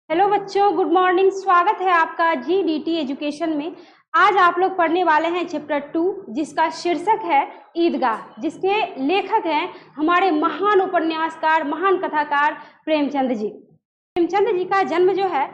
Hello बच्चों, good morning. स्वागत है आपका GDT एजुकेशन में। आज आप लोग पढ़ने वाले हैं चैप्टर 2, जिसका शीर्षक है ईदगाह, जिसके लेखक हैं हमारे महान उपन्यासकार, महान कथाकार प्रेमचंद जी। प्रेमचंद जी का जन्म जो है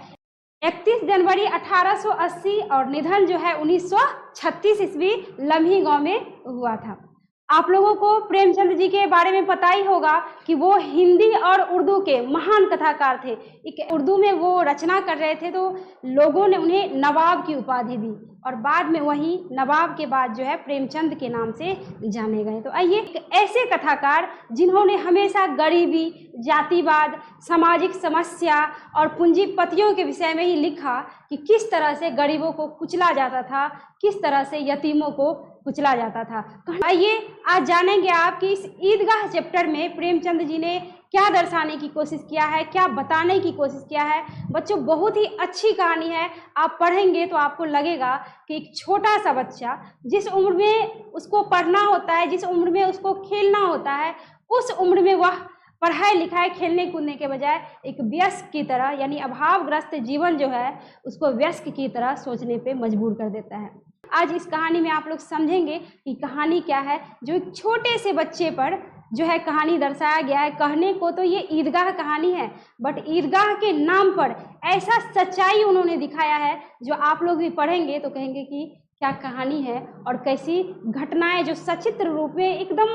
31 जनवरी 1880 और निधन जो है 1936 ईस्वी लम्ही गांव में हुआ था। आप लोगों को प्रेमचंद जी के बारे में पता ही होगा कि वो हिंदी और उर्दू के महान कथाकार थे। एक उर्दू में वो रचना कर रहे थे तो लोगों ने उन्हें नवाब की उपाधि दी और बाद में वही नवाब के बाद जो है प्रेमचंद के नाम से जाने गए। तो आइए, ऐसे कथाकार जिन्होंने हमेशा गरीबी, जातिवाद, सामाजिक समस्या और पूंजीपतियों के विषय में ही लिखा कि किस तरह से गरीबों को कुचला जाता था, किस तरह से यतीमों को कुचला जाता था। आइए आज जानेंगे आप कि इस ईदगाह चैप्टर में प्रेमचंद जी ने क्या दर्शाने की कोशिश किया है, क्या बताने की कोशिश किया है। बच्चों, बहुत ही अच्छी कहानी है। आप पढ़ेंगे तो आपको लगेगा कि एक छोटा सा बच्चा जिस उम्र में उसको पढ़ना होता है, जिस उम्र में उसको खेलना होता है, उस उम्र में वह पढ़ाई लिखाई, खेलने कूदने के बजाय एक वयस्क की तरह, यानी अभावग्रस्त जीवन जो है उसको वयस्क की तरह सोचने पे मजबूर कर देता है। आज इस कहानी में आप लोग समझेंगे कि कहानी क्या है, जो एक छोटे से बच्चे पर जो है कहानी दर्शाया गया है। कहने को तो ये ईदगाह कहानी है, बट ईदगाह के नाम पर ऐसा सच्चाई उन्होंने दिखाया है जो आप लोग भी पढ़ेंगे तो कहेंगे कि क्या कहानी है और कैसी घटनाएं जो सचित्र रूप में, एकदम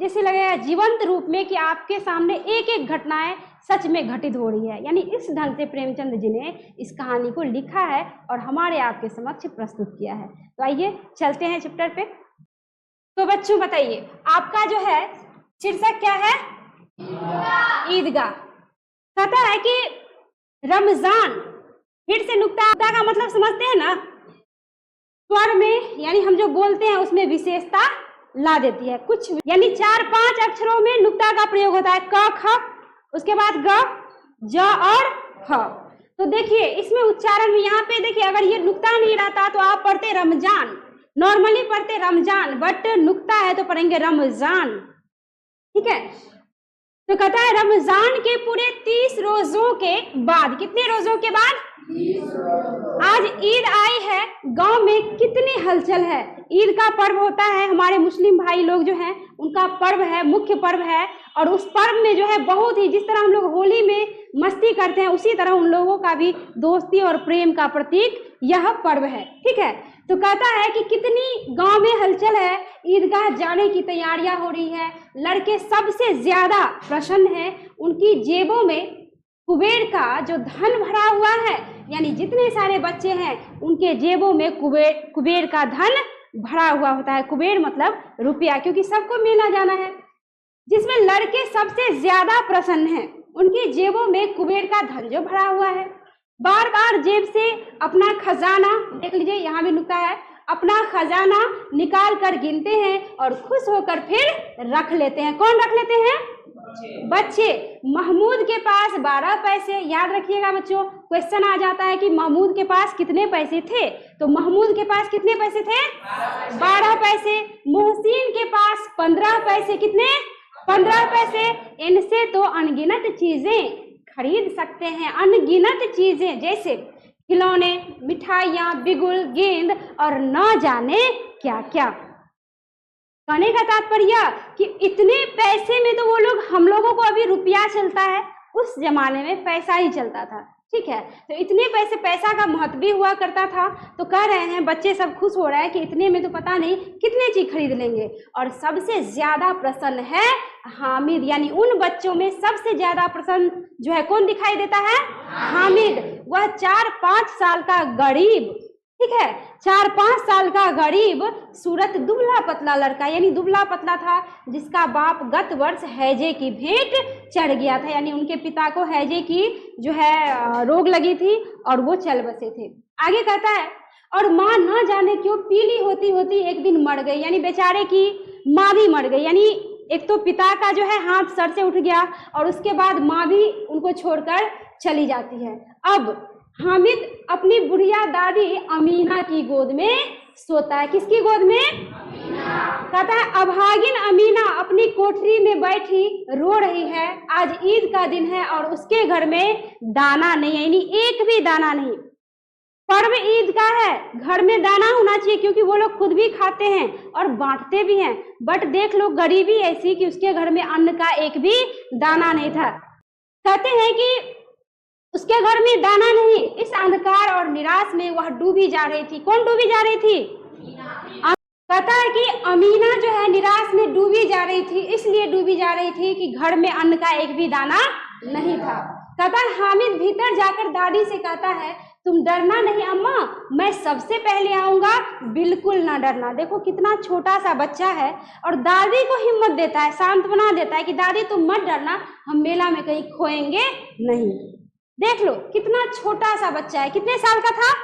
जैसे लगेगा जीवंत रूप में कि आपके सामने एक एक घटनाएं सच में घटित हो रही है। यानी इस ढंग से प्रेमचंद जी ने इस कहानी को लिखा है और हमारे आपके समक्ष प्रस्तुत किया है। तो आइए चलते हैं चैप्टर पे। तो बच्चों बताइए, आपका जो है शीर्षक क्या है? ईदगाह। कहता है कि रमजान, फिर से नुक्ता का मतलब समझते हैं ना, स्वर में यानी हम जो बोलते हैं उसमें विशेषता ला देती है कुछ, यानी 4-5 अक्षरों में नुक्ता का प्रयोग होता है। क, ख, उसके बाद ग, ज और ह। तो देखिए इसमें उच्चारण में, यहाँ पे देखिए, अगर ये नुक्ता नहीं रहता तो आप पढ़ते रमजान, नॉर्मली पढ़ते रमजान, बट नुक्ता है तो पढ़ेंगे रमजान। ठीक है, तो कहता है रमजान के पूरे 30 रोजों के बाद, कितने रोजों के बाद? आज ईद आई है, गांव में कितनी हलचल है। ईद का पर्व होता है, हमारे मुस्लिम भाई लोग जो हैं उनका पर्व है, मुख्य पर्व है। और उस पर्व में जो है बहुत ही, जिस तरह हम लोग होली में मस्ती करते हैं, उसी तरह उन लोगों का भी दोस्ती और प्रेम का प्रतीक यह पर्व है। ठीक है, तो कहता है कि कितनी गांव में हलचल है, ईदगाह जाने की तैयारियां हो रही है। लड़के सबसे ज्यादा प्रसन्न हैं, उनकी जेबों में कुबेर का जो धन भरा हुआ है, यानी जितने सारे बच्चे हैं उनके जेबों में कुबेर का धन भरा हुआ होता है। कुबेर मतलब रुपया, क्योंकि सबको मेला जाना है। जिसमें लड़के सबसे ज्यादा प्रसन्न हैं, उनकी जेबों में कुबेर का धन जो भरा हुआ है। बार बार जेब से अपना खजाना, देख लीजिए यहाँ भी नुक्ता है, अपना खजाना निकाल कर गिनते हैं और खुश होकर फिर रख लेते हैं। कौन रख लेते हैं? बच्चे। महमूद के पास 12 पैसे। याद रखिएगा बच्चों, क्वेश्चन आ जाता है कि महमूद के पास कितने पैसे थे, तो महमूद के पास कितने पैसे थे? 12 पैसे। मोहसिन के पास 15 पैसे। कितने? 15 पैसे। इनसे तो अनगिनत चीजें खरीद सकते हैं, अनगिनत चीजें, जैसे खिलौने, मिठाइयाँ, बिगुल, गेंद और न जाने क्या क्या। कहने का तात्पर्य कि इतने पैसे में तो वो लोग, हम लोगों को अभी रुपया चलता है, उस जमाने में पैसा ही चलता था। ठीक है, तो इतने पैसे, पैसा का महत्व भी हुआ करता था। तो कह रहे हैं बच्चे सब खुश हो रहे हैं कि इतने में तो पता नहीं कितने चीज खरीद लेंगे। और सबसे ज्यादा प्रसन्न है हामिद, यानी उन बच्चों में सबसे ज्यादा प्रसन्न जो है कौन दिखाई देता है? हामिद। वह 4-5 साल का गरीब, ठीक है, 4-5 साल का गरीब सूरत दुबला पतला लड़का, यानी दुबला पतला था, जिसका बाप गत वर्ष हैजे की भेंट चढ़ गया था। यानी उनके पिता को हैजे की जो है रोग लगी थी और वो चल बसे थे। आगे कहता है, और माँ न जाने क्यों पीली होती होती एक दिन मर गई, यानी बेचारे की माँ भी मर गई। यानी एक तो पिता का जो है हाथ सर से उठ गया और उसके बाद माँ भी उनको छोड़कर चली जाती है। अब हामिद अपनी बुढ़िया दादी अमीना की गोद में सोता है। किसकी गोद में? कहता है अभागिन अमीना अपनी कोठरी में बैठी रो रही है, आज ईद का दिन है और उसके घर में दाना नहीं है, यानी एक भी दाना नहीं। पर्व ईद का है, घर में दाना होना चाहिए क्योंकि वो लोग खुद भी खाते हैं और बांटते भी हैं। बट देख लो गरीबी ऐसी कि उसके घर में अन्न का एक भी दाना नहीं था। कहते हैं कि उसके घर में दाना नहीं, इस अंधकार और निराश में वह डूबी जा रही थी। कौन डूबी जा रही थी? कहता है कि अमीना जो है निराश में डूबी जा रही थी, इसलिए डूबी जा रही थी कि घर में अन्न का एक भी दाना नहीं था। कहता है हामिद भीतर जाकर दादी से कहता है तुम डरना नहीं अम्मा, मैं सबसे पहले आऊंगा, बिल्कुल ना डरना। देखो कितना छोटा सा बच्चा है और दादी को हिम्मत देता है, सांत्वना देता है कि दादी तुम मत डरना, हम मेला में कहीं खोएंगे नहीं। देख लो कितना छोटा सा बच्चा है, कितने साल का था?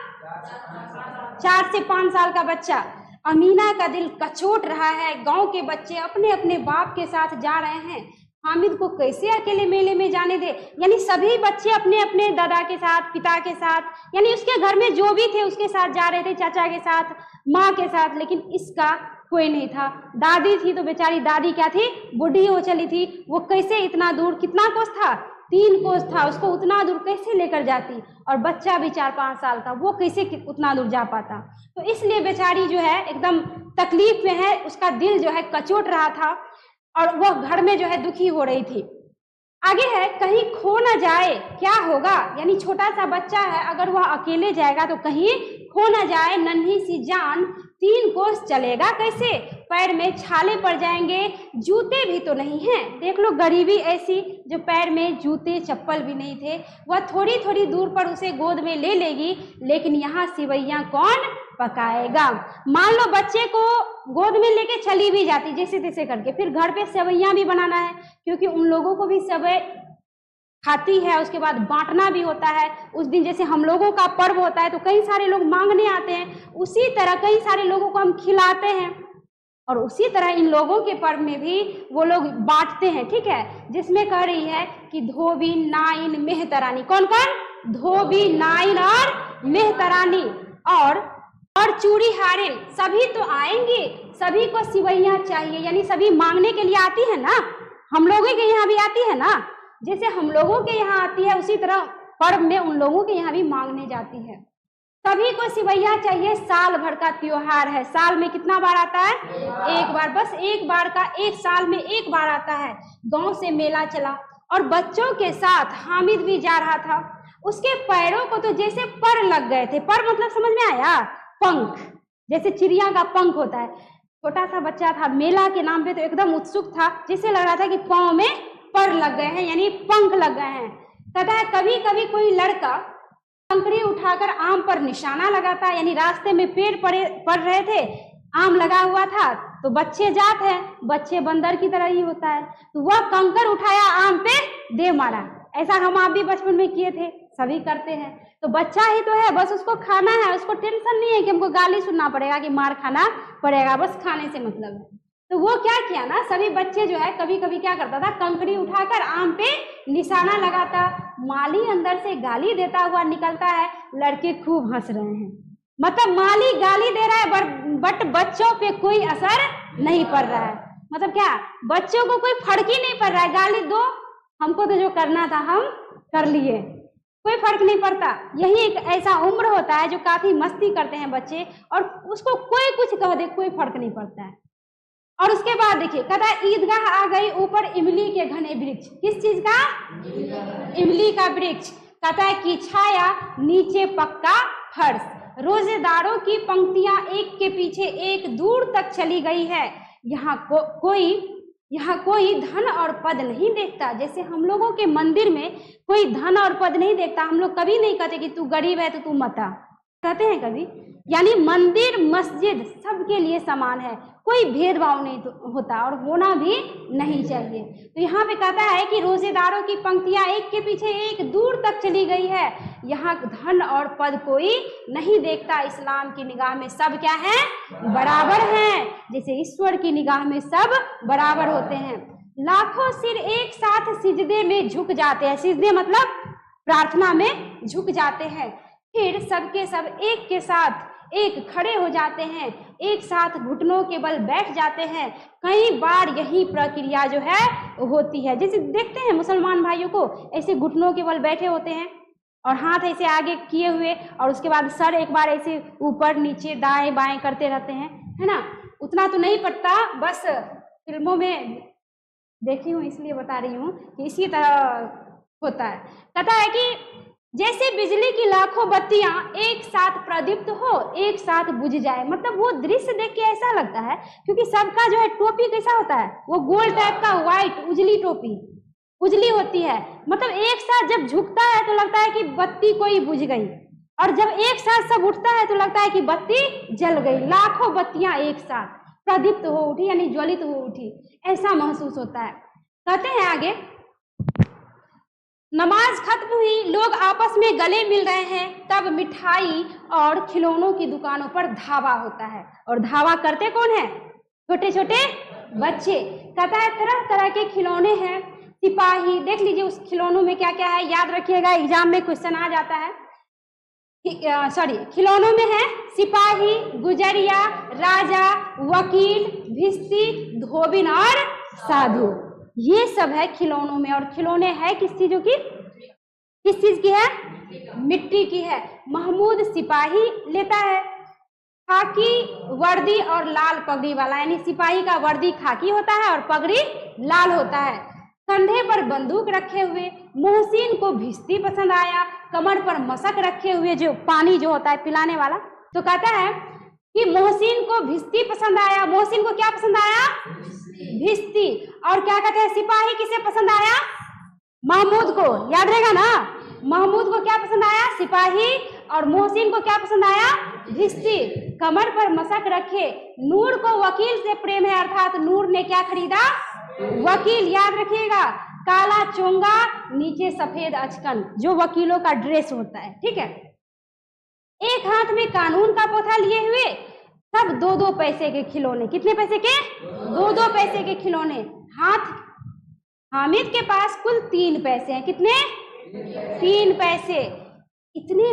4 से 5 साल का बच्चा। अमीना का दिल कचोट रहा है, गांव के बच्चे अपने अपने बाप के साथ जा रहे हैं, हामिद को कैसे अकेले मेले में जाने दे। यानी सभी बच्चे अपने अपने दादा के साथ, पिता के साथ, यानी उसके घर में जो भी थे उसके साथ जा रहे थे, चाचा के साथ, माँ के साथ, लेकिन इसका कोई नहीं था। दादी थी तो बेचारी दादी क्या थी, बूढ़ी हो चली थी, वो कैसे इतना दूर, कितना कोस था? 3 कोस था, उसको उतना दूर कैसे लेकर जाती? और बच्चा भी 4-5 साल का, वो कैसे उतना दूर जा पाता? तो इसलिए बेचारी जो है एकदम तकलीफ में है, उसका दिल जो है कचोट रहा था और वह घर में जो है दुखी हो रही थी। आगे है कहीं खो ना जाए क्या होगा, यानी छोटा सा बच्चा है, अगर वह अकेले जाएगा तो कहीं खो ना जाए, नन्ही सी जान 3 कोस चलेगा कैसे, पैर में छाले पड़ जाएंगे, जूते भी तो नहीं हैं। देख लो गरीबी ऐसी, जो पैर में जूते चप्पल भी नहीं थे, वह थोड़ी थोड़ी दूर पर उसे गोद में ले लेगी, लेकिन यहाँ सिवैयाँ कौन पकाएगा? मान लो बच्चे को गोद में लेके चली भी जाती जैसे तैसे करके, फिर घर पे सेवैयाँ भी बनाना है क्योंकि उन लोगों को भी सेवई खाती है, उसके बाद बांटना भी होता है। उस दिन जैसे हम लोगों का पर्व होता है तो कई सारे लोग मांगने आते हैं, उसी तरह कई सारे लोगों को हम खिलाते हैं और उसी तरह इन लोगों के पर्व में भी वो लोग बांटते हैं। ठीक है, जिसमें कह रही है कि धोबी नाइन मेहतरानी, कौन कौन? धोबी नाइन और मेहतरानी और चूड़ी हारिन सभी तो आएंगे, सभी को सिवैयाँ चाहिए, यानी सभी मांगने के लिए आती है ना, हम लोगों के यहाँ भी आती है ना, जैसे हम लोगों के यहाँ आती है उसी तरह पर्व में उन लोगों के यहाँ भी मांगने जाती है। सभी को सिवैयाँ चाहिए, साल भर का त्योहार है, साल में कितना बार आता है? एक बार, बस एक बार का, एक साल में एक बार आता है। गांव से मेला चला और बच्चों के साथ हामिद भी जा रहा था। उसके पैरों को तो जैसे पर लग गए थे। पर मतलब समझ में आया? पंख, जैसे चिड़िया का पंख होता है। छोटा सा बच्चा था, मेला के नाम पे तो एकदम उत्सुक था, जिससे लग रहा था कि पाँव में पर लग गए हैं, यानी पंख लग गए हैं। कहता है कभी कभी कोई लड़का कंकड़ी उठाकर आम पर निशाना लगाता, यानी रास्ते में पेड़ पड़ रहे थे, आम लगा हुआ था तो बच्चे जात है, बच्चे बंदर की तरह ही होता है, तो वह कंकर उठाया आम पे दे मारा। ऐसा हम आप भी बचपन में किए थे, सभी करते हैं। तो बच्चा ही तो है, बस उसको खाना है, उसको टेंशन नहीं है कि हमको गाली सुनना पड़ेगा कि मार खाना पड़ेगा, बस खाने से मतलब है। तो वो क्या किया ना, सभी बच्चे जो है कभी कभी क्या करता था, कंकड़ी उठाकर आम पे निशाना लगाता। माली अंदर से गाली देता हुआ निकलता है, लड़के खूब हंस रहे हैं। मतलब माली गाली दे रहा है बट बच्चों पे कोई असर नहीं पड़ रहा है। मतलब क्या, बच्चों को कोई फर्क ही नहीं पड़ रहा है, गाली दो, हमको तो जो करना था हम कर लिए, कोई फर्क नहीं पड़ता। यही एक ऐसा उम्र होता है जो काफी मस्ती करते हैं बच्चे, और उसको कोई कुछ कह दे कोई फर्क नहीं पड़ता है। और उसके बाद देखिए, कहता है ईदगाह आ गई, ऊपर इमली के घने वृक्ष। किस चीज का? इमली का वृक्ष। कहता है कि छाया नीचे पक्का फर्श, रोजेदारों की पंक्तियां एक के पीछे एक दूर तक चली गई है। यहाँ कोई धन और पद नहीं देखता। जैसे हम लोगों के मंदिर में कोई धन और पद नहीं देखता, हम लोग कभी नहीं कहते कि तू गरीब है तो तू मत आ, कहते हैं कभी? यानी मंदिर मस्जिद सबके लिए समान है, कोई भेदभाव नहीं होता और होना भी नहीं चाहिए। तो यहाँ पे कहता है कि रोजेदारों की पंक्तियां एक के पीछे एक दूर तक चली गई है, यहाँ धन और पद कोई नहीं देखता। इस्लाम की निगाह में सब क्या है? बराबर हैं, जैसे ईश्वर की निगाह में सब बराबर होते हैं। लाखों सिर एक साथ सिजदे में झुक जाते हैं, सिजदे मतलब प्रार्थना में झुक जाते हैं, फिर सबके सब एक के साथ एक खड़े हो जाते हैं, एक साथ घुटनों के बल बैठ जाते हैं। कई बार यही प्रक्रिया जो है होती है। जैसे देखते हैं मुसलमान भाइयों को, ऐसे घुटनों के बल बैठे होते हैं और हाथ ऐसे आगे किए हुए, और उसके बाद सर एक बार ऐसे ऊपर नीचे दाएं बाएं करते रहते हैं, है ना। उतना तो नहीं पड़ता, बस फिल्मों में देखी हूँ इसलिए बता रही हूँ कि इसी तरह होता है। कहता है कि जैसे बिजली की लाखों बत्तियां एक साथ प्रदीप्त हो, एक साथ बुझ जाए। मतलब वो दृश्य देख के ऐसा लगता है, क्योंकि सबका जो है टोपी कैसा होता है, वो गोल टाइप का व्हाइट उजली टोपी, उजली होती है। मतलब एक साथ जब झुकता है तो लगता है कि बत्ती कोई बुझ गई, और जब एक साथ सब उठता है तो लगता है कि बत्ती जल गई। लाखों बत्तियां एक साथ प्रदीप्त हो उठी, यानी ज्वलित हो उठी, ऐसा महसूस होता है। कहते हैं आगे, नमाज खत्म हुई, लोग आपस में गले मिल रहे हैं, तब मिठाई और खिलौनों की दुकानों पर धावा होता है। और धावा करते कौन है? छोटे छोटे बच्चे। कहता है तरह तरह के खिलौने हैं, सिपाही, देख लीजिए उस खिलौनों में क्या क्या है, याद रखिएगा, एग्जाम में क्वेश्चन आ जाता है। खिलौनों में है सिपाही, गुजरिया, राजा, वकील, भिस्ती, धोबिन और साधु। ये सब है खिलौनों में। और खिलौने है किस चीजों की? किस चीज की है? मिट्टी की है। महमूद सिपाही लेता है, खाकी वर्दी और लाल पगड़ी वाला, यानी सिपाही का वर्दी खाकी होता है और पगड़ी लाल होता है। कंधे पर बंदूक रखे हुए। मोहसिन को भिस्ती पसंद आया, कमर पर मशक रखे हुए, जो पानी जो होता है पिलाने वाला। तो कहता है कि मोहसिन को भिस्ती पसंद आया। मोहसिन को क्या पसंद आया? भिस्ती। और क्या कहते हैं, सिपाही किसे पसंद आया? महमूद को, याद रहेगा ना। महमूद को क्या पसंद आया? सिपाही। और मोहसिन को क्या पसंद आया? भिस्ती। कमर पर मशक रखे। नूर को वकील से प्रेम है, अर्थात नूर ने क्या खरीदा? वकील, याद रखिएगा। काला चोंगा, नीचे सफेद अचकन, जो वकीलों का ड्रेस होता है, ठीक है। एक हाथ में कानून का पोथा लिए हुए, सब 2-2 पैसे के खिलौने। कितने पैसे के? 2-2 पैसे के खिलौने। हामिद के पास कुल 3 पैसे हैं। कितने? 3 पैसे। इतने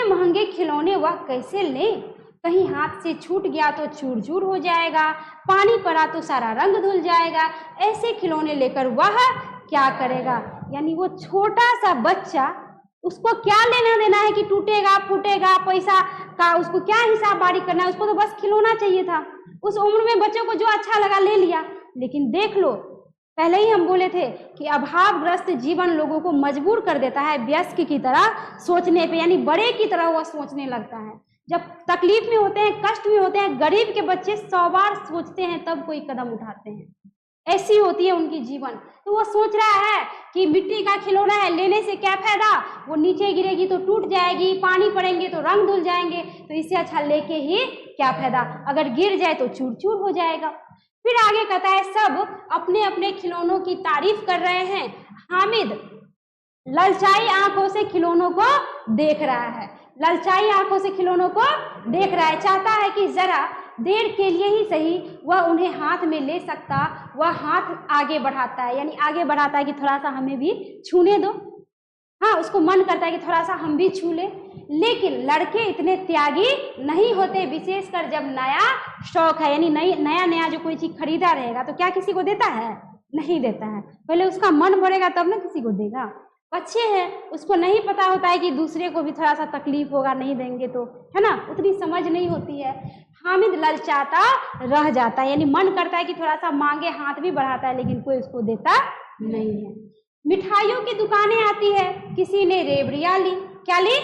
महंगे खिलौने वह कैसे ले? कहीं हाथ से छूट गया तो चूर चूर हो जाएगा, पानी पड़ा तो सारा रंग धुल जाएगा। ऐसे खिलौने लेकर वह क्या करेगा? यानी वो छोटा सा बच्चा, उसको क्या लेना देना है कि टूटेगा फूटेगा, पैसा का उसको क्या हिसाब बारी करना है? उसको तो बस खिलौना चाहिए था। उस उम्र में बच्चों को जो अच्छा लगा ले लिया। लेकिन देख लो, पहले ही हम बोले थे कि अभावग्रस्त जीवन लोगों को मजबूर कर देता है वयस्क की तरह सोचने पे, यानी बड़े की तरह वह सोचने लगता है। जब तकलीफ में होते हैं, कष्ट में होते हैं, गरीब के बच्चे 100 बार सोचते हैं तब कोई कदम उठाते हैं। ऐसी होती है उनकी जीवन। तो वो सोच रहा है कि मिट्टी का खिलौना है, लेने से क्या फायदा, वो नीचे गिरेगी तो टूट जाएगी, पानी पड़ेंगे तो रंग धुल जाएंगे, तो इससे अच्छा लेके ही क्या फायदा, अगर गिर जाए तो चूर चूर हो जाएगा। फिर आगे कहता है, सब अपने अपने खिलौनों की तारीफ कर रहे हैं। हामिद ललचाई आंखों से खिलौनों को देख रहा है। ललचाई आंखों से खिलौनों को देख रहा है, चाहता है कि जरा देर के लिए ही सही वह उन्हें हाथ में ले सकता। वह हाथ आगे बढ़ाता है, यानी आगे बढ़ाता है कि थोड़ा सा हमें भी छूने दो। हाँ, उसको मन करता है कि थोड़ा सा हम भी छू ले। लेकिन लड़के इतने त्यागी नहीं होते, विशेषकर जब नया शौक है, यानी नया नया जो कोई चीज खरीदा रहेगा तो क्या किसी को देता है? नहीं देता है। पहले उसका मन भरेगा तब ना किसी को देगा। बच्चे हैं, उसको नहीं पता होता है कि दूसरे को भी थोड़ा सा तकलीफ होगा, नहीं देंगे तो, है ना, उतनी समझ नहीं होती है। हामिद ललचाता रह जाता है, यानी मन करता है कि थोड़ा सा मांगे, हाथ भी बढ़ाता है, लेकिन कोई उसको देता नहीं है। मिठाइयों की दुकानें आती है, किसी ने रेवड़ियाँ ली। क्या ली?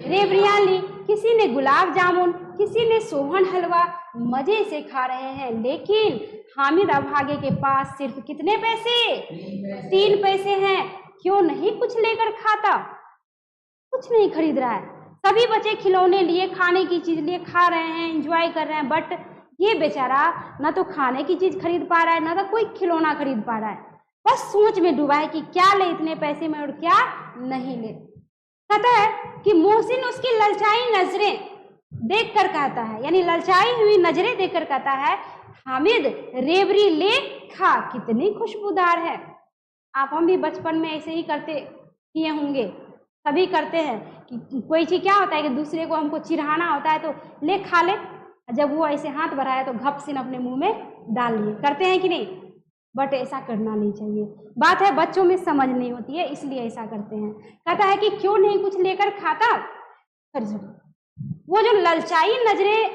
रेवड़ियाँ ली। किसी ने गुलाब जामुन, किसी ने सोहन हलवा, मजे से खा रहे हैं। लेकिन हामिद अभागे के पास सिर्फ कितने पैसे? 3 पैसे हैं। क्यों नहीं कुछ लेकर खाता? कुछ नहीं खरीद रहा है। सभी बच्चे खिलौने लिए, खाने की चीज लिए, खा रहे हैं, एंजॉय कर रहे हैं, बट ये बेचारा ना तो खाने की चीज खरीद पा रहा है, ना तो कोई खिलौना खरीद पा रहा है। बस सोच में डूबा है कि क्या ले इतने पैसे में और क्या नहीं ले। कहता है कि मोहसिन उसकी ललचाई नजरें देख कर कहता है, यानी ललचाई हुई नजरें देखकर कहता है, हामिद रेवड़ी ले खा, कितनी खुशबूदार है। आप हम भी बचपन में ऐसे ही करते किए होंगे, सभी करते हैं कि कोई चीज़ क्या होता है कि दूसरे को हमको चिढ़ाना होता है तो ले खा ले, जब वो ऐसे हाथ बढ़ाया तो घप से अपने मुंह में डाल लिए, करते हैं कि नहीं? बट ऐसा करना नहीं चाहिए। बात है बच्चों में समझ नहीं होती है इसलिए ऐसा करते हैं। कहता है कि क्यों नहीं कुछ लेकर खाता, वो जो ललचाई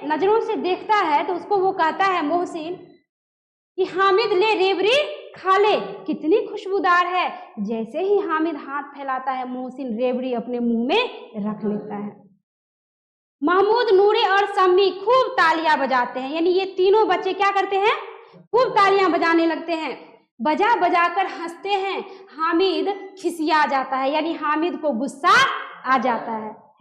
नजरों से देखता है तो उसको वो कहता है मोहसिन कि हामिद ले रेवड़ी खा ले, कितनी खुशबूदार है। जैसे ही हामिद हाथ फैलाता है मोहसिन रेवड़ी अपने मुंह में रख लेता है। महमूद, नूरे और सम्मी खूब तालियां बजाते हैं, यानी ये तीनों बच्चे क्या करते हैं, खूब तालियां बजाने लगते हैं, बजा बजा कर हंसते हैं। हामिद खिसिया जाता है, यानी हामिद को गुस्सा आ जाता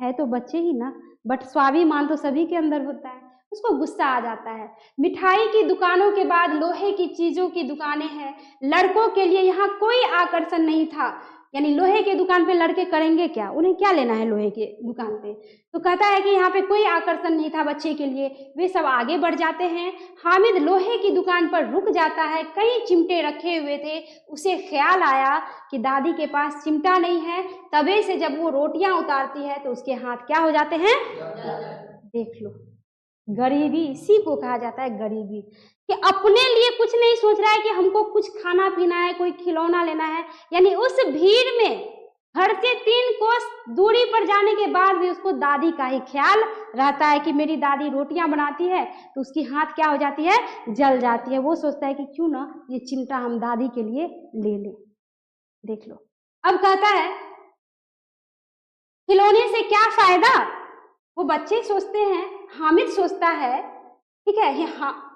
है तो बच्चे ही ना, बट स्वाभिमान तो सभी के अंदर होता है, उसको गुस्सा आ जाता है। मिठाई की दुकानों के बाद लोहे की चीजों की दुकानें हैं। लड़कों के लिए यहाँ कोई आकर्षण नहीं था, यानी लोहे के दुकान पे लड़के करेंगे क्या, उन्हें क्या लेना है लोहे के दुकान पे। तो कहता है कि यहाँ पे कोई आकर्षण नहीं था बच्चे के लिए, वे सब आगे बढ़ जाते हैं। हामिद लोहे की दुकान पर रुक जाता है, कई चिमटे रखे हुए थे। उसे ख्याल आया कि दादी के पास चिमटा नहीं है। तवे से जब वो रोटियां उतारती है तो उसके हाथ क्या हो जाते हैं, देख लो, गरीबी इसी को कहा जाता है, गरीबी, कि अपने लिए कुछ नहीं सोच रहा है कि हमको कुछ खाना पीना है, कोई खिलौना लेना है। यानी उस भीड़ में घर से 3 कोस दूरी पर जाने के बाद भी उसको दादी का ही ख्याल रहता है कि मेरी दादी रोटियां बनाती है तो उसकी हाथ क्या हो जाती है, जल जाती है। वो सोचता है कि क्यों ना ये चिमटा हम दादी के लिए ले लें। देख लो, अब कहता है खिलौने से क्या फायदा, वो बच्चे सोचते हैं, हामिद सोचता है, ठीक है, हाँ,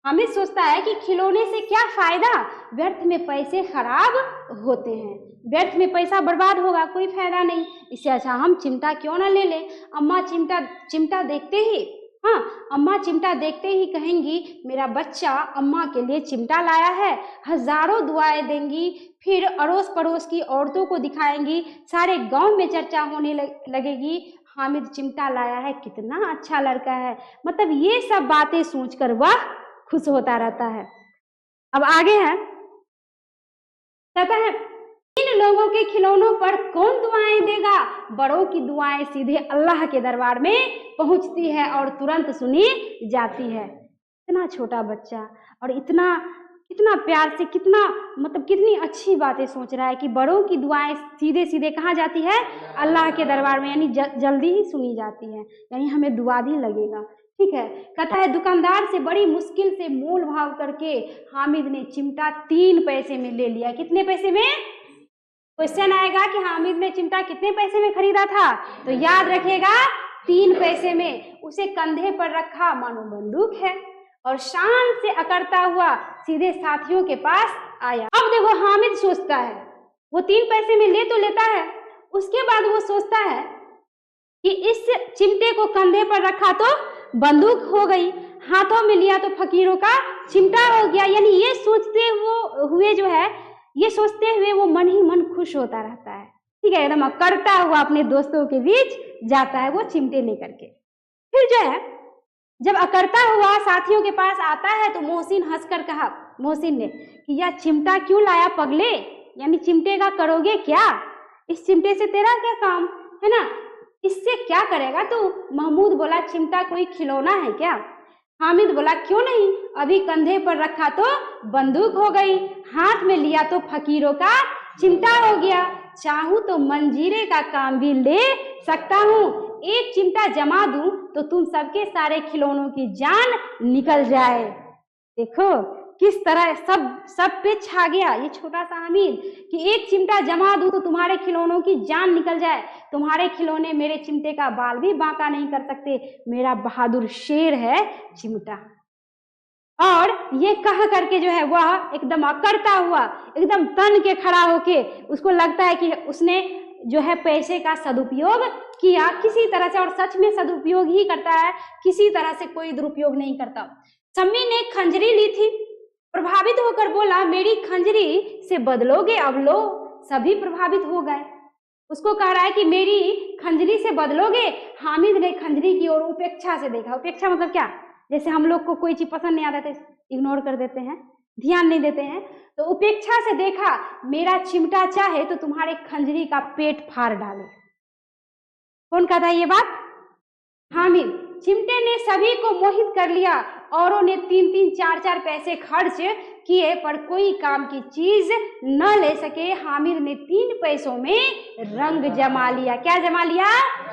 हामिद सोचता है कि खिलौने से क्या फायदा, व्यर्थ में पैसे खराब होते हैं, व्यर्थ में पैसा बर्बाद होगा, कोई फायदा नहीं, इससे अच्छा हम चिमटा क्यों ना ले लें। अम्मा चिमटा देखते ही, हाँ, अम्मा चिमटा देखते ही कहेंगी मेरा बच्चा अम्मा के लिए चिमटा लाया है, हजारों दुआएं देंगी, फिर अड़ोस पड़ोस की औरतों को दिखाएंगी, सारे गांव में चर्चा होने लगेगी, हामिद चिमटा लाया है, कितना अच्छा लड़का है। मतलब ये सब बातें सोचकर वह खुश होता रहता है। अब आगे है, कहता है इन लोगों के खिलौनों पर कौन दुआएं देगा, बड़ों की दुआएं सीधे अल्लाह के दरबार में पहुंचती है और तुरंत सुनी जाती है। इतना छोटा बच्चा और इतना प्यार से, कितनी अच्छी बातें सोच रहा है कि बड़ों की दुआएं सीधे सीधे कहाँ जाती है, अल्लाह के दरबार में, यानी जल्दी ही सुनी जाती है, यानी हमें दुआ भी लगेगा। ठीक है, कहता है दुकानदार से बड़ी मुश्किल से मोल भाव करके हामिद ने चिमटा 3 पैसे में ले लिया। कितने पैसे में? क्वेश्चन आएगा कि हामिद ने चिमटा कितने पैसे में खरीदा था, तो याद रखिएगा 3 पैसे में। उसे कंधे पर रखा मानो बंदूक है और शान से अकड़ता हुआ सीधे साथियों के पास आया। अब देखो हामिद सोचता है, वो 3 पैसे में ले तो लेता है, उसके बाद वो सोचता है कि इस चिमटे को कंधे पर रखा तो बंदूक हो गई, हाथों में लिया तो फकीरों का चिमटा हो गया। यानी ये सोचते हुए वो मन ही मन खुश होता रहता है। ठीक है, एकदम अकड़ता हुआ अपने दोस्तों के बीच जाता है वो चिमटे लेकर के। फिर जो है जब अकड़ता हुआ साथियों के पास आता है तो मोहसिन हंसकर कहा, मोहसिन ने, कि यह चिमटा क्यों लाया पगले, यानी चिमटे का करोगे क्या, इस चिमटे से तेरा क्या काम है ना, इससे क्या करेगा तू। महमूद बोला चिमटा कोई खिलौना है क्या। हामिद बोला क्यों नहीं, अभी कंधे पर रखा तो बंदूक हो गई, हाथ में लिया तो फकीरों का चिमटा हो गया, चाहूं तो मंजीरे का काम भी ले सकता हूँ, एक चिमटा जमा दूं तो तुम सबके सारे खिलौनों की जान निकल जाए। देखो किस तरह सब पे छा गया ये छोटा सा हामिद कि एक चिमटा जमा दूं तो तुम्हारे खिलौनों की जान निकल जाए, तुम्हारे खिलौने मेरे चिमटे का बाल भी बांका नहीं कर सकते, मेरा बहादुर शेर है चिमटा। और ये कह करके जो है वह एकदम अकड़ता हुआ एकदम तन के खड़ा होके, उसको लगता है कि उसने जो है पैसे का सदुपयोग किया किसी तरह से, और सच में सदुपयोग ही करता है, किसी तरह से कोई दुरुपयोग नहीं करता। सम्मी ने खंजरी ली थी, प्रभावित होकर बोला मेरी खंजरी से बदलोगे, अब लो। सभी प्रभावित हो गए, उसको कह रहा है कि मेरी खंजरी से बदलोगे। हामिद ने खंजरी की ओर उपेक्षा से देखा। उपेक्षा मतलब क्या, जैसे हम लोग को कोई चीज पसंद नहीं आता तो इग्नोर कर देते हैं, ध्यान नहीं देते हैं, तो उपेक्षा से देखा, मेरा चिमटा चाहे तो तुम्हारे खंजरी का पेट फाड़ डाले। कौन कहता है ये बात? हामिद। चिमटे ने सभी को मोहित कर लिया। औरों ने 3-3, 4-4 पैसे खर्च किए पर कोई काम की चीज न ले सके। हामिद ने 3 पैसों में रंग जमा लिया। क्या जमा लिया?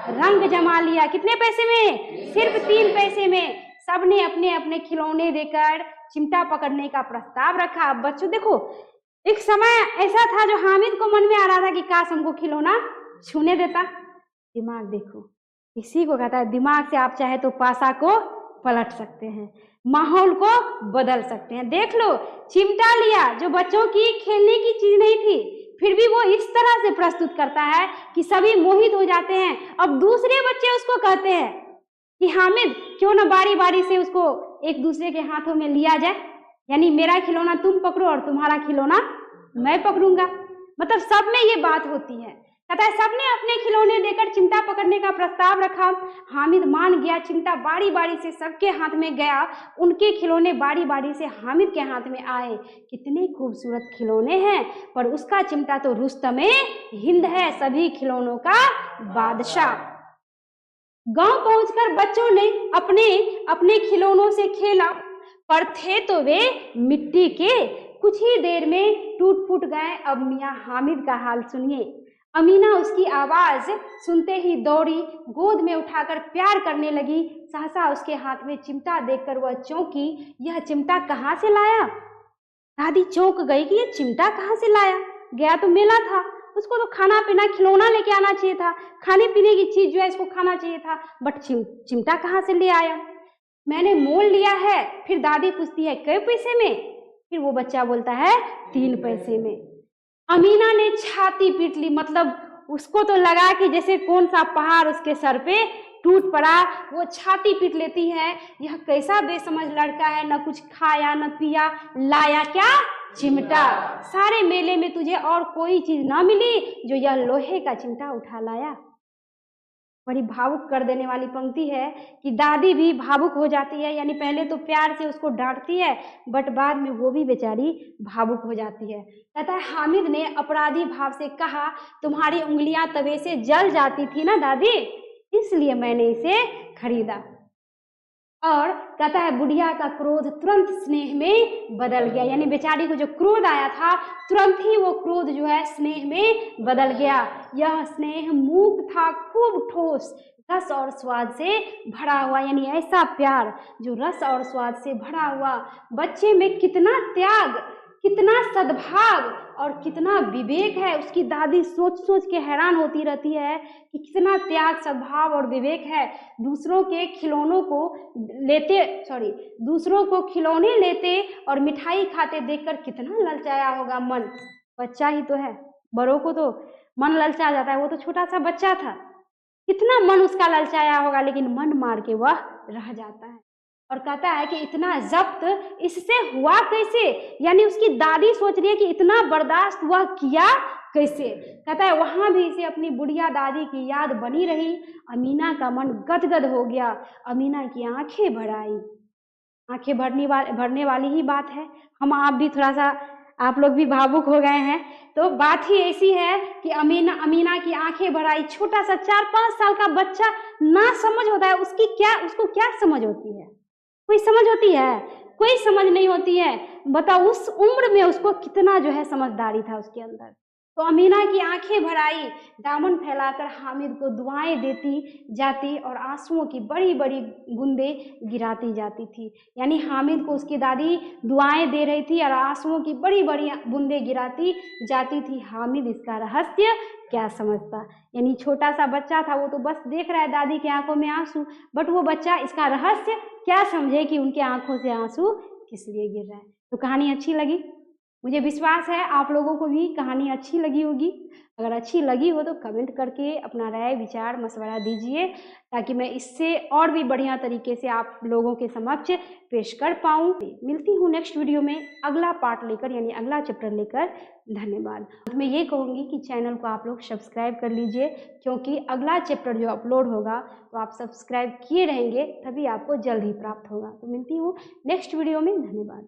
रंग जमा लिया। कितने पैसे में? सिर्फ 3 पैसे में। सबने अपने अपने खिलौने देकर चिमटा पकड़ने का प्रस्ताव रखा। अब बच्चों देखो, एक समय ऐसा था जो हामिद को मन में आ रहा था कि काश हमको खिलौना छूने देता। दिमाग देखो, इसी को कहता है दिमाग से आप चाहे तो पासा को पलट सकते हैं, माहौल को बदल सकते हैं। देख लो, चिमटा लिया जो बच्चों की खेलने की चीज नहीं थी, फिर भी वो इस तरह से प्रस्तुत करता है कि सभी मोहित हो जाते हैं। अब दूसरे बच्चे उसको कहते हैं कि हामिद क्यों ना बारी बारी से उसको एक दूसरे के हाथों में लिया जाए, यानी मेरा खिलौना तुम पकड़ो और तुम्हारा खिलौना मैं पकड़ूंगा। मतलब सब में ये बात होती है। कहता है सबने अपने खिलौने देकर चिमटा पकड़ने का प्रस्ताव रखा। हामिद मान गया। चिमटा बारी बारी से सबके हाथ में गया। उनके खिलौने बारी बारी से हामिद के हाथ में आए। कितने खूबसूरत खिलौने हैं, पर उसका चिमटा तो रुस्तमे हिंद है, सभी खिलौनों का बादशाह। गांव पहुंचकर बच्चों ने अपने अपने खिलौनों से खेला, पर थे तो वे मिट्टी के। कुछ ही देर में टूट फूट गए। अब मियाँ हामिद का हाल सुनिए। अमीना उसकी आवाज सुनते ही दौड़ी, गोद में उठाकर प्यार करने लगी। सहसा उसके हाथ में चिमटा देखकर वह चौंकी। यह चिमटा कहाँ से लाया? दादी चौंक गई कि ये चिमटा कहाँ से लाया। गया तो मेला था, उसको तो खाना पीना खिलौना लेके आना चाहिए था, खाने पीने की चीज जो है इसको खाना चाहिए था, बट चिमटा कहाँ से ले आया? मैंने मोल लिया है। फिर दादी पूछती है कै पैसे में? फिर वो बच्चा बोलता है 3 पैसे में। अमीना ने छाती पीट ली। मतलब उसको तो लगा कि जैसे कौन सा पहाड़ उसके सर पे टूट पड़ा। वो छाती पीट लेती है। यह कैसा बेसमझ लड़का है, न कुछ खाया न पिया, लाया क्या? चिमटा। सारे मेले में तुझे और कोई चीज ना मिली जो यह लोहे का चिमटा उठा लाया। बड़ी भावुक कर देने वाली पंक्ति है कि दादी भी भावुक हो जाती है। यानी पहले तो प्यार से उसको डांटती है, बट बाद में वो भी बेचारी भावुक हो जाती है। कहता है हामिद ने अपराधी भाव से कहा, तुम्हारी उंगलियां तवे से जल जाती थी ना दादी, इसलिए मैंने इसे खरीदा। और कहता है बुढ़िया का क्रोध तुरंत स्नेह में बदल गया। यानी बेचारी को जो क्रोध आया था, तुरंत ही वो क्रोध जो है स्नेह में बदल गया। यह स्नेह मूक था, खूब ठोस, रस और स्वाद से भरा हुआ। यानी ऐसा प्यार जो रस और स्वाद से भरा हुआ। बच्चे में कितना त्याग, कितना सद्भाव और कितना विवेक है। उसकी दादी सोच सोच के हैरान होती रहती है कि कितना त्याग, सद्भाव और विवेक है। दूसरों के खिलौनों को दूसरों को खिलौने लेते और मिठाई खाते देखकर कितना ललचाया होगा मन। बच्चा ही तो है, बड़ों को तो मन ललचा जाता है, वो तो छोटा सा बच्चा था, कितना मन उसका ललचाया होगा, लेकिन मन मार के वह रह जाता है। और कहता है कि इतना जब्त इससे हुआ कैसे? यानी उसकी दादी सोच रही है कि इतना बर्दाश्त वह किया कैसे। कहता है वहां भी इसे अपनी बुढ़िया दादी की याद बनी रही। अमीना का मन गदगद हो गया। अमीना की आंखें भर आई। आंखें भरने वाली ही बात है। हम आप भी थोड़ा सा, आप लोग भी भावुक हो गए हैं। तो बात ही ऐसी है कि अमीना की आंखें भर आई। छोटा सा 4-5 साल का बच्चा ना समझ होता है, उसको क्या समझ होती है? कोई समझ होती है? कोई समझ नहीं होती है। बताओ उस उम्र में उसको कितना जो है समझदारी था उसके अंदर। तो अमीना की आंखें भर आई। दामन फैलाकर हामिद को दुआएं देती जाती और आंसुओं की बड़ी बड़ी बूंदें गिराती जाती थी। यानी हामिद को उसकी दादी दुआएं दे रही थी और आंसुओं की बड़ी बड़ी बूंदें गिराती जाती थी। हामिद इसका रहस्य क्या समझता? यानी छोटा सा बच्चा था, वो तो बस देख रहा है दादी की आंखों में आंसू, बट वो बच्चा इसका रहस्य क्या समझे कि उनके आंखों से आंसू किस लिए गिर रहा है। तो कहानी अच्छी लगी? मुझे विश्वास है आप लोगों को भी कहानी अच्छी लगी होगी। अगर अच्छी लगी हो तो कमेंट करके अपना राय विचार मशवरा दीजिए, ताकि मैं इससे और भी बढ़िया तरीके से आप लोगों के समक्ष पेश कर पाऊँ। मिलती हूँ नेक्स्ट वीडियो में अगला पार्ट लेकर, यानी अगला चैप्टर लेकर। धन्यवाद। मैं ये कहूँगी कि चैनल को आप लोग सब्सक्राइब कर लीजिए, क्योंकि अगला चैप्टर जो अपलोड होगा तो आप सब्सक्राइब किए रहेंगे तभी आपको जल्द ही प्राप्त होगा। तो मिलती हूँ नेक्स्ट वीडियो में। धन्यवाद।